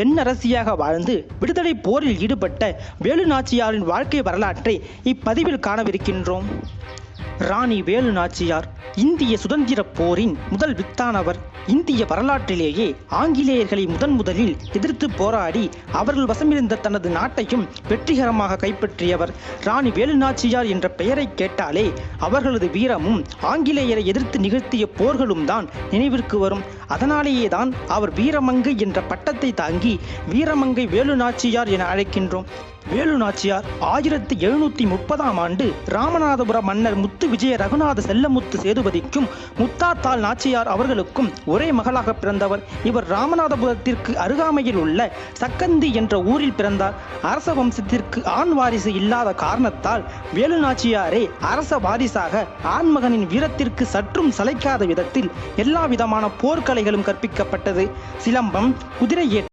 பெண் அரசியாக வாழ்ந்து விடுதலை போரில் ஈடுபட்ட வேலு நாச்சியாரின் வாழ்க்கை வரலாற்றை இப்பதிவில் காணவிருக்கின்றோம். ராணி வேலு நாச்சியார் இந்திய சுதந்திர போரின் முதல் வித்தானவர். இந்திய வரலாற்றிலேயே ஆங்கிலேயர்களை முதலில் எதிர்த்து போராடி அவர்கள் வசமிருந்த தனது நாட்டையும் வெற்றிகரமாக கைப்பற்றியவர். ராணி வேலு நாச்சியார் என்ற பெயரை கேட்டாலே அவர்களது வீரமும் ஆங்கிலேயரை எதிர்த்து நிகழ்த்திய போர்களும் தான் நினைவிற்கு வரும். அதனாலேயே தான் அவர் வீரமங்கை என்ற பட்டத்தை தாங்கி வீரமங்கை வேலு நாச்சியார் என அழைக்கின்றோம். வேலு நாச்சியார் 1730ஆம் ஆண்டு ராமநாதபுரம் மன்னர் முத்து விஜய ரகுநாத செல்லமுத்து சேதுபதிக்கும் முத்தாத்தாள் நாச்சியார் அவர்களுக்கும் ஒரே மகளாக பிறந்தவர். இவர் ராமநாதபுரத்திற்கு அருகாமையில் உள்ள சக்கந்தி என்ற ஊரில் பிறந்தார். அரச வம்சத்திற்கு ஆண் வாரிசு இல்லாத காரணத்தால் வேலு நாச்சியாரே அரச வாரிசாக ஆண்மகனின் வீரத்திற்கு சற்றும் சளைக்காத விதத்தில் எல்லா விதமான போர்க்கலைகளும் கற்பிக்கப்பட்டது. சிலம்பம், குதிரை